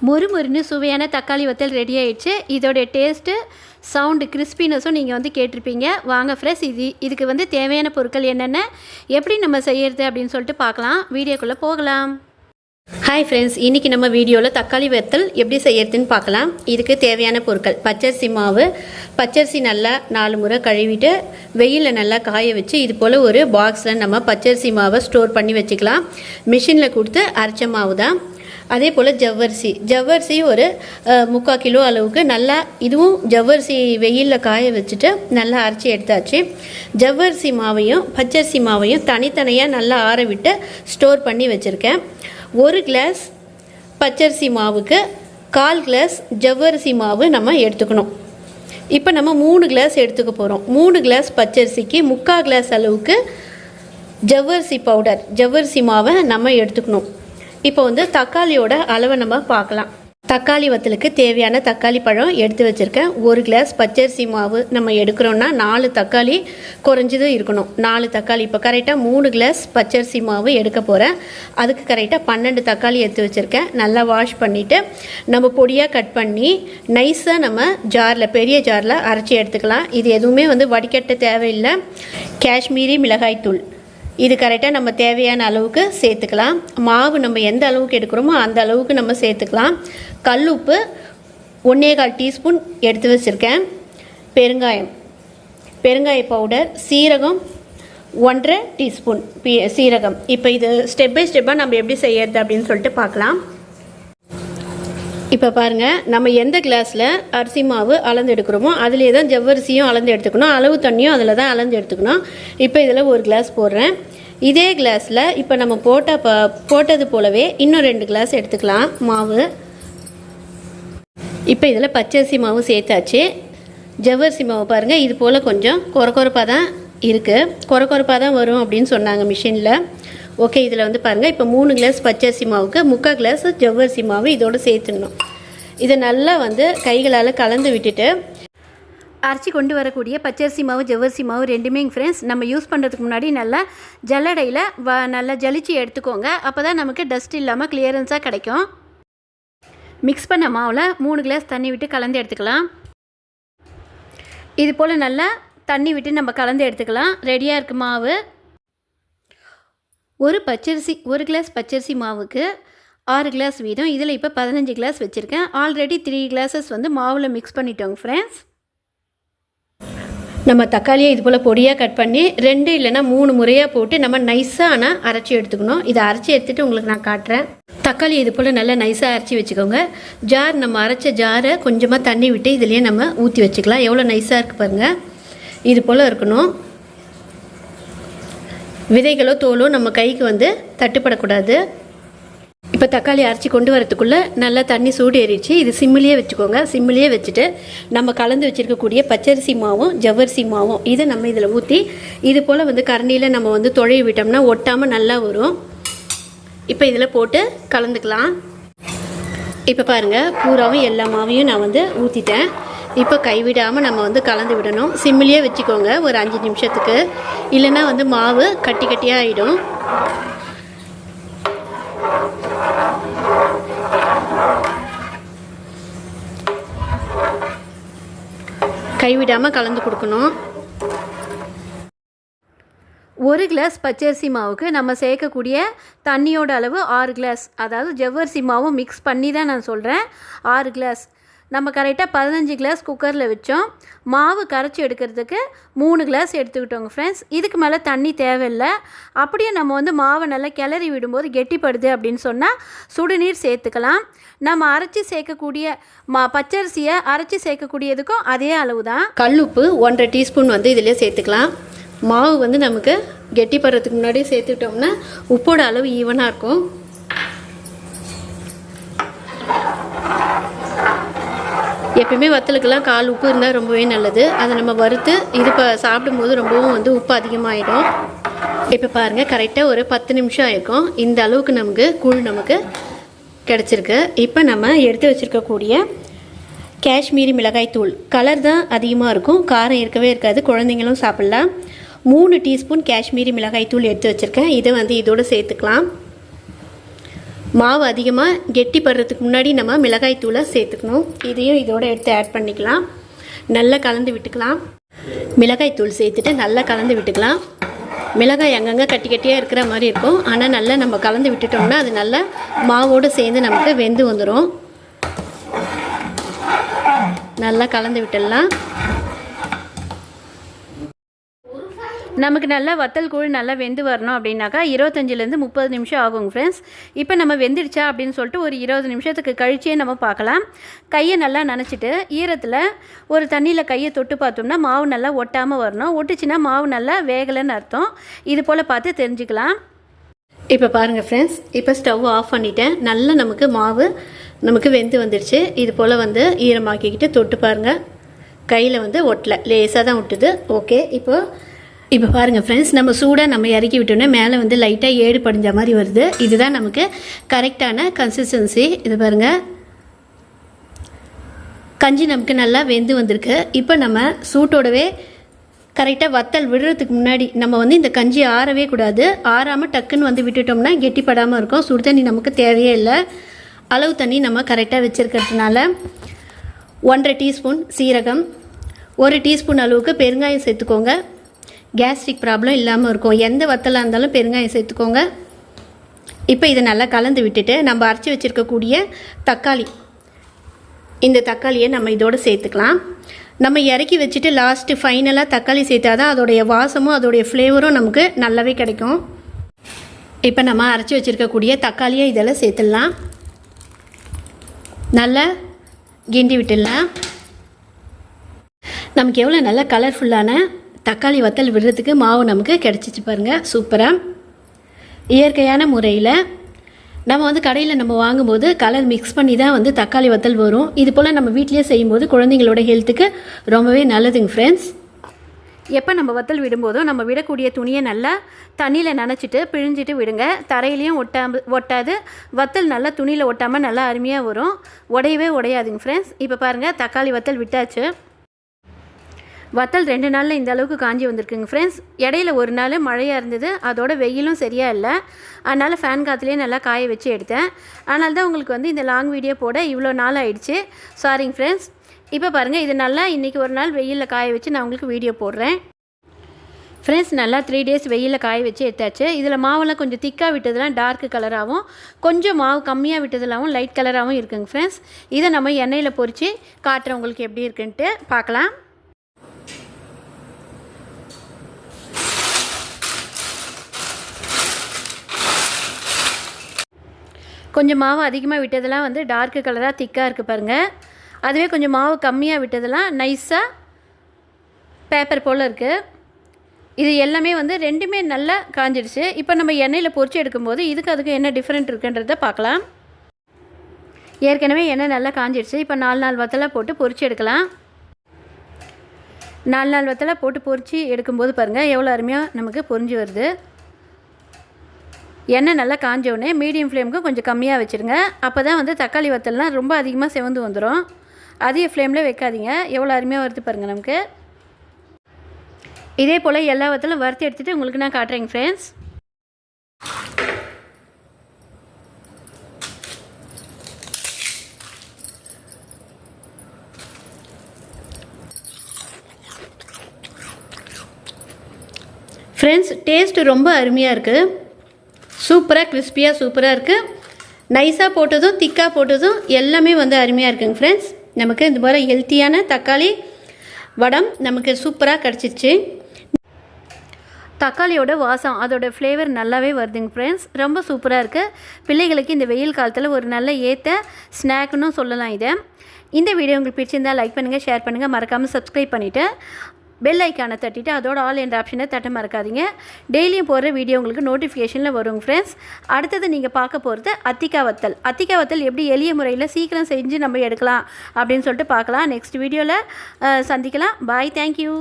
மொறுமொறுன்னு சுவையான தக்காளி வத்தல் ரெடி ஆயிடுச்சு. இதோடைய டேஸ்ட்டு சவுண்டு கிறிஸ்பினஸும் நீங்கள் வந்து கேட்டிருப்பீங்க. வாங்க ஃப்ரெண்ட்ஸ், இதுக்கு வந்து தேவையான பொருட்கள் என்னென்ன, எப்படி நம்ம செய்கிறது அப்படின்னு சொல்லிட்டு பார்க்கலாம். வீடியோக்குள்ளே போகலாம். ஹாய் ஃப்ரெண்ட்ஸ், இன்றைக்கி நம்ம வீடியோவில் தக்காளி வத்தல் எப்படி செய்யறதுன்னு பார்க்கலாம். இதுக்கு தேவையான பொருட்கள்: பச்சரிசி மாவு. பச்சரிசி நல்லா 4 முறை கழுவிட்டு வெயிலில் நல்லா காய வச்சு இது போல் ஒரு பாக்ஸில் நம்ம பச்சரிசி மாவை ஸ்டோர் பண்ணி வச்சுக்கலாம். மிஷினில் கொடுத்து அரைச்ச மாவு தான். அதே போல் ஜவ்வரிசி ஒரு 3/4 கிலோ அளவுக்கு நல்லா, இதுவும் ஜவ்வரிசி வெயிலில் காய வச்சுட்டு நல்லா அரைச்சி எடுத்தாச்சு. ஜவ்வரிசி மாவையும் பச்சரிசி மாவையும் தனித்தனியாக நல்லா ஆற விட்டு ஸ்டோர் பண்ணி வச்சுருக்கேன். 1 கிளாஸ் பச்சரிசி மாவுக்கு 1/4 கிளாஸ் ஜவ்வரிசி மாவு நம்ம எடுத்துக்கணும். இப்போ நம்ம 3 கிளாஸ் எடுத்துக்க போகிறோம். 3 கிளாஸ் பச்சரிசிக்கு 3/4 கிளாஸ் அளவுக்கு ஜவ்வரிசி பவுடர், ஜவ்வரிசி மாவை நம்ம எடுத்துக்கணும். இப்போ வந்து தக்காளியோட அளவை நம்ம பார்க்கலாம். தக்காளி வத்தலுக்கு தேவையான தக்காளி பழம் எடுத்து வச்சுருக்கேன். 1 கிளாஸ் பச்சரிசி மாவு நம்ம எடுக்கிறோன்னா 4 தக்காளி குறைஞ்சது இருக்கணும். 4 தக்காளி. இப்போ கரெக்டாக 3 கிளாஸ் பச்சரிசி மாவு எடுக்க போகிறேன். அதுக்கு கரெக்டாக 12 தக்காளி எடுத்து வச்சுருக்கேன். நல்லா வாஷ் பண்ணிவிட்டு நம்ம பொடியாக கட் பண்ணி நைஸாக நம்ம ஜாரில், பெரிய ஜாரில் அரைச்சி எடுத்துக்கலாம். இது எதுவுமே வந்து வடிகட்ட தேவையில்லை. காஷ்மீரி மிளகாய் தூள் இது கரெக்டாக நம்ம தேவையான அளவுக்கு சேர்த்துக்கலாம். மாவு நம்ம எந்த அளவுக்கு எடுக்கிறோமோ அந்த அளவுக்கு நம்ம சேர்த்துக்கலாம். கல்லுப்பு 1/4 டீஸ்பூன் எடுத்து வச்சுருக்கேன். பெருங்காய பவுடர், சீரகம் 1/2 டீஸ்பூன் சீரகம். இப்போ இது ஸ்டெப் பை ஸ்டெப்பாக நம்ம எப்படி செய்யறது அப்படின்னு சொல்லிட்டு பார்க்கலாம். இப்போ பாருங்கள், நம்ம எந்த கிளாஸில் அரிசி மாவு அளந்து எடுக்கிறோமோ அதிலே தான் ஜவ்வரிசியும் அளந்து எடுத்துக்கணும். அளவு தண்ணியும் அதில் தான் அளந்து எடுத்துக்கணும். இப்போ இதில் 1 கிளாஸ் போடுறேன். இதே கிளாஸில் இப்போ நம்ம போட்டது போலவே இன்னும் 2 கிளாஸ் எடுத்துக்கலாம் மாவு. இப்போ இதில் பச்சரிசி மாவு சேர்த்தாச்சு. ஜவ்வரிசி மாவு பாருங்கள், இது போல் கொஞ்சம் கொரப்பாக தான் இருக்குது. கொரப்பாக தான் வரும் அப்படின்னு சொன்னாங்க மிஷினில். ஓகே, இதில் வந்து பாருங்கள், இப்போ 3 கிளாஸ் பச்சரிசி மாவுக்கு 3/4 கிளாஸ் ஜவ்வரிசி மாவு இதோடு சேர்த்துடணும். இதை நல்லா வந்து கைகளால் கலந்து விட்டுட்டு அரைச்சி கொண்டு வரக்கூடிய பச்சரிசி மாவு ஜவ்வரிசி மாவு ரெண்டுமே ஃப்ரெண்ட்ஸ் நம்ம யூஸ் பண்ணுறதுக்கு முன்னாடி நல்லா ஜல்லடையில் நல்லா ஜலிச்சு எடுத்துக்கோங்க. அப்போ தான் நமக்கு டஸ்ட் இல்லாமல் கிளியரன்ஸாக கிடைக்கும். மிக்ஸ் பண்ண மாவில் 3 கிளாஸ் தண்ணி விட்டு கலந்து எடுத்துக்கலாம். இது போல் நல்லா தண்ணி விட்டு நம்ம கலந்து எடுத்துக்கலாம். ரெடியாக இருக்குது மாவு. 1 கிளாஸ் பச்சரிசி மாவுக்கு 6 கிளாஸ் வீதம். இதில் இப்போ 15 கிளாஸ் வச்சுருக்கேன். ஆல்ரெடி 3 கிளாஸஸ் வந்து மாவில் மிக்ஸ் பண்ணிட்டோங்க ஃப்ரெண்ட்ஸ். நம்ம தக்காளியை இது போல் பொடியாக கட் பண்ணி 2 இல்லைனா 3 முறையாக போட்டு நம்ம நைஸாக ஆனால் அரைச்சி எடுத்துக்கணும். இதை அரைச்சி எடுத்துகிட்டு உங்களுக்கு நான் காட்டுறேன். தக்காளி இது போல் நல்லா நைஸாக அரைச்சி வச்சுக்கோங்க. ஜார், நம்ம அரைச்ச ஜாரை கொஞ்சமாக தண்ணி விட்டு இதுலேயே நம்ம ஊற்றி வச்சுக்கலாம். எவ்வளோ நைஸாக இருக்குது பாருங்கள். இது போல் இருக்கணும். விதைகளோ தோலோ நம்ம கைக்கு வந்து தட்டுப்படக்கூடாது. இப்போ தக்காளி அரைச்சி கொண்டு வரத்துக்குள்ளே நல்லா தண்ணி சூடு ஏறிடுச்சு. இது சிம்மிலேயே வச்சுக்கோங்க. சிம்மிலேயே வச்சுட்டு நம்ம கலந்து வச்சுருக்கக்கூடிய பச்சரிசி மாவும் ஜவ்வரிசி மாவும் இதை நம்ம இதில் ஊற்றி இது போல் வந்து கரண்டியில் நம்ம வந்து தொழைய விட்டோம்னா ஒட்டாமல் நல்லா வரும். இப்போ இதில் போட்டு கலந்துக்கலாம். இப்போ பாருங்கள், பூராவும் எல்லா மாவையும் நான் வந்து ஊற்றிட்டேன். இப்போ கைவிடாமல் நம்ம வந்து கலந்து விடணும். சிம்மிலேயே வச்சுக்கோங்க ஒரு 5 நிமிஷத்துக்கு. இல்லைன்னா வந்து மாவு கட்டியாக ஆகிடும். கைவிடாமல் கலந்து கொடுக்கணும். 1 கிளாஸ் பச்சரிசி மாவுக்கு நம்ம சேர்க்கக்கூடிய தண்ணியோட அளவு 6 கிளாஸ். அதாவது ஜவ்வரிசி மாவும் மிக்ஸ் பண்ணி தான் நான் சொல்கிறேன். 6 கிளாஸ். நம்ம கரெக்டாக 15 கிளாஸ் குக்கரில் வச்சோம். மாவு கரைச்சி எடுக்கிறதுக்கு 3 கிளாஸ் எடுத்துக்கிட்டோங்க ஃப்ரெண்ட்ஸ். இதுக்கு மேலே தண்ணி தேவையில்லை. அப்படியே நம்ம வந்து மாவை நல்லா கிளறி விடும்போது கெட்டிப்படுது அப்படின்னு சொன்னால் சுடுநீர் சேர்த்துக்கலாம். நம்ம அரைச்சி சேர்க்கக்கூடிய பச்சரிசியை அரைச்சி சேர்க்கக்கூடியதுக்கும் அதே அளவு தான். கல்லுப்பு 1/2 டீஸ்பூன் வந்து இதிலே சேர்த்துக்கலாம். மாவு வந்து நமக்கு கெட்டிப்படுறதுக்கு முன்னாடியே சேர்த்துக்கிட்டோம்னா உப்போட அளவு ஈவனாக இருக்கும். எப்பயுமே வத்தலுக்கெல்லாம் 1/4 உப்பு இருந்தால் ரொம்பவே நல்லது. அதை நம்ம வறுத்து இது சாப்பிடும்போது ரொம்பவும் வந்து உப்பு அதிகமாகிடும். இப்போ பாருங்கள், கரெக்டாக ஒரு 10 நிமிஷம் ஆகிருக்கும். இந்த அளவுக்கு நமக்கு கூழ் நமக்கு கிடச்சிருக்கு. இப்போ நம்ம எடுத்து வச்சுருக்கக்கூடிய காஷ்மீரி மிளகாய் தூள், கலர் தான் அதிகமாக இருக்கும், காரம் இருக்கவே இருக்காது, குழந்தைங்களும் சாப்பிட்லாம். 3 டீஸ்பூன் காஷ்மீரி மிளகாய் தூள் எடுத்து வச்சுருக்கேன். இதை வந்து இதோடு சேர்த்துக்கலாம். மாவு அதிகமாக கெட்டிப்படுறதுக்கு முன்னாடி நம்ம மிளகாய் தூளை சேர்த்துக்கணும். இதையும் இதோடு எடுத்து ஆட் பண்ணிக்கலாம். நல்லா கலந்து விட்டுக்கலாம். மிளகாய் தூள் சேர்த்துட்டு நல்லா கலந்து விட்டுக்கலாம். மிளகாய் அங்கங்கே கட்டி கட்டியாக இருக்கிற மாதிரி இருக்கும். ஆனால் நல்லா நம்ம கலந்து விட்டுட்டோம்னா அது நல்லா மாவோடு சேர்ந்து நமக்கு வெந்து வந்துடும். நல்லா கலந்து விட்டுடலாம். நமக்கு நல்லா வத்தல் கூழ் நல்லா வெந்து வரணும் அப்படின்னாக்கா 25லேருந்து 30 நிமிஷம் ஆகுங்க ஃப்ரெண்ட்ஸ். இப்போ நம்ம வெந்துடுச்சா அப்படின்னு சொல்லிட்டு ஒரு 20 நிமிஷத்துக்கு கழிச்சே நம்ம பார்க்கலாம். கையை நல்லா நனைச்சிட்டு ஈரத்தில் ஒரு தண்ணியில் கையை தொட்டு பார்த்தோம்னா மாவு நல்லா ஒட்டாமல் வரணும். ஒட்டுச்சுன்னா மாவு நல்லா வேகலைன்னு அர்த்தம். இது போல் பார்த்து தெரிஞ்சுக்கலாம். இப்போ பாருங்கள் ஃப்ரெண்ட்ஸ், இப்போ ஸ்டவ் ஆஃப் பண்ணிட்டேன். நல்லா நமக்கு மாவு நமக்கு வெந்து வந்துடுச்சு. இது போல் வந்து ஈரமாக்கிக்கிட்டு தொட்டு பாருங்கள். கையில் வந்து ஒட்டலை, லேசாக தான் ஒட்டுது. ஓகே, இப்போ பாருங்கள் ஃப்ரெண்ட்ஸ், நம்ம சூடாக நம்ம இறக்கி விட்டோன்னே மேலே வந்து லைட்டாக ஏடு படிஞ்ச மாதிரி வருது. இதுதான் நமக்கு கரெக்டான கன்சிஸ்டன்சி. இது பாருங்கள், கஞ்சி நமக்கு நல்லா வெந்து வந்திருக்கு. இப்போ நம்ம சூட்டோடவே கரெக்டாக வத்தல் விடுறதுக்கு முன்னாடி நம்ம வந்து இந்த கஞ்சி ஆறவே கூடாது. ஆறாமல் டக்குன்னு வந்து விட்டுட்டோம்னா கெட்டிப்படாமல் இருக்கும். சுடு தண்ணி நமக்கு தேவையே இல்லை. அளவு தண்ணி நம்ம கரெக்டாக வச்சுருக்கிறதுனால 1.5 டீஸ்பூன் சீரகம், 1 டீஸ்பூன் அளவுக்கு பெருங்காயம் சேர்த்துக்கோங்க. கேஸ்ட்ரிக் ப்ராப்ளம் இல்லாமல் இருக்கும். எந்த வத்தலாக இருந்தாலும் பெருங்காயம் சேர்த்துக்கோங்க. இப்போ இதை நல்லா கலந்து விட்டுட்டு நம்ம அரைச்சி வச்சுருக்கக்கூடிய தக்காளி, இந்த தக்காளியை நம்ம இதோடு சேர்த்துக்கலாம். நம்ம இறக்கி வச்சுட்டு லாஸ்ட்டு ஃபைனலாக தக்காளி சேர்த்தா தான் அதோடைய வாசமும் அதோடைய ஃப்ளேவரும் நமக்கு நல்லாவே கிடைக்கும். இப்போ நம்ம அரைச்சி வச்சுருக்கக்கூடிய தக்காளியை இதெல்லாம் சேர்த்துடலாம். நல்லா கிண்டி விட்டுடலாம். நமக்கு எவ்வளோ நல்லா கலர்ஃபுல்லான தக்காளி வத்தல் விடுறதுக்கு மாவு நமக்கு கிடச்சிச்சு பாருங்கள். சூப்பராக இயற்கையான முறையில் நம்ம வந்து கடையில் நம்ம வாங்கும்போது கலர் மிக்ஸ் பண்ணி தான் வந்து தக்காளி வத்தல் வரும். இது போல் நம்ம வீட்லேயே செய்யும்போது குழந்தைங்களோட ஹெல்த்துக்கு ரொம்பவே நல்லதுங்க ஃப்ரெண்ட்ஸ். எப்போ நம்ம வத்தல் விடும்போதும் நம்ம விடக்கூடிய துணியை நல்லா தண்ணியில் நனைச்சிட்டு பிழிஞ்சிட்டு விடுங்க. தரையிலையும் ஒட்டாது. வத்தல் நல்லா துணியில் ஒட்டாமல் நல்லா அருமையாக வரும். உடையவே உடையாதுங்க ஃப்ரெண்ட்ஸ். இப்போ பாருங்கள், தக்காளி வத்தல் விட்டாச்சு. வத்தல் 2 நாளில் இந்த அளவுக்கு காஞ்சி வந்திருக்குங்க ஃப்ரெண்ட்ஸ். இடையில ஒரு நாள் மழையாக இருந்தது. அதோட வெயிலும் சரியாக இல்லை. அதனால் ஃபேன் காற்றுலேயே நல்லா காய வச்சு எடுத்தேன். அதனால தான் உங்களுக்கு வந்து இந்த லாங் வீடியோ போட இவ்வளோ நாள் ஆயிடுச்சு. சாரிங்க ஃப்ரெண்ட்ஸ். இப்போ பாருங்கள், இது நல்லா இன்றைக்கி ஒரு நாள் வெயிலில் காய வச்சு நான் உங்களுக்கு வீடியோ போடுறேன். ஃப்ரெண்ட்ஸ், நல்லா 3 டேஸ் வெயிலில் காய வச்சு எடுத்தாச்சு. இதில் மாவெல்லாம் கொஞ்சம் திக்காக விட்டதெல்லாம் டார்க் கலராகவும், கொஞ்சம் மாவு கம்மியாக விட்டதெல்லாம் லைட் கலராகவும் இருக்குங்க ஃப்ரெண்ட்ஸ். இதை நம்ம எண்ணெயில் பொரித்து காட்டுறேன் உங்களுக்கு எப்படி இருக்குன்ட்டு பார்க்கலாம். கொஞ்சம் மாவு அதிகமாக விட்டதெல்லாம் வந்து டார்க்கு கலராக திக்காக இருக்குது பாருங்கள். அதுவே கொஞ்சம் மாவு கம்மியாக விட்டதெல்லாம் நைஸாக பேப்பர் போல் இருக்குது. இது எல்லாமே வந்து ரெண்டுமே நல்லா காஞ்சிடுச்சு. இப்போ நம்ம எண்ணெயில் பொரிச்சு எடுக்கும்போது இதுக்கு அதுக்கு என்ன டிஃப்ரெண்ட் இருக்குன்றதை பார்க்கலாம். ஏற்கனவே எண்ணெய் நல்லா காஞ்சிடுச்சு. இப்போ 4 வத்தலை போட்டு பொரிச்சு எடுக்கலாம். 4 வத்தலை போட்டு பொரிச்சு எடுக்கும்போது பாருங்கள் எவ்வளோ அருமையாக நமக்கு பொரிஞ்சு வருது. எண்ணெய் நல்லா காஞ்சோடனே மீடியம் ஃப்ளேமுக்கு கொஞ்சம் கம்மியாக வச்சுருங்க. அப்போ தான் வந்து தக்காளி வத்தல்லாம் ரொம்ப அதிகமாக செவந்து வந்துடும். அதிக ஃப்ளேமில் வைக்காதீங்க. எவ்வளோ அருமையாக வறுத்து பாருங்கள் நமக்கு. இதே போல் எல்லா வத்தலும் வறுத்து எடுத்துகிட்டு உங்களுக்கு நான் காட்டுறேங்க ஃப்ரெண்ட்ஸ். ஃப்ரெண்ட்ஸ், டேஸ்ட்டு ரொம்ப அருமையாக இருக்குது. சூப்பராக கிறிஸ்பியாக சூப்பராக இருக்குது. நைஸாக போட்டதும் திக்காக போட்டதும் எல்லாமே வந்து அருமையாக இருக்குங்க ஃப்ரெண்ட்ஸ். நமக்கு இந்த போல் ஹெல்த்தியான தக்காளி வடம் நமக்கு சூப்பராக கிடச்சிச்சு. தக்காளியோட வாசம் அதோட ஃப்ளேவர் நல்லாவே வருதுங்க ஃப்ரெண்ட்ஸ். ரொம்ப சூப்பராக இருக்குது. பிள்ளைகளுக்கு இந்த வெயில் காலத்தில் ஒரு நல்ல ஏற்ற ஸ்நாக்னு சொல்லலாம் இதை. இந்த வீடியோ உங்களுக்கு பிடிச்சிருந்தால் லைக் பண்ணுங்கள், ஷேர் பண்ணுங்கள், மறக்காமல் சப்ஸ்கிரைப் பண்ணிவிட்டு பெல் ஐக்கானை தட்டிட்டு அதோட ஆல் என்ற ஆப்ஷனை தட்ட மறக்காதீங்க. டெய்லியும் போடுற வீடியோ உங்களுக்கு நோட்டிஃபிகேஷனில் வருங்க ஃப்ரெண்ட்ஸ். அடுத்தது நீங்கள் பார்க்க போகிறது அத்திக்காய் வத்தல் எப்படி எளிய முறையில் சீக்கிரம் செஞ்சு நம்ம எடுக்கலாம் அப்படின்னு சொல்லிட்டு பார்க்கலாம். நெக்ஸ்ட் வீடியோவில் சந்திக்கலாம். பாய், தேங்க்யூ.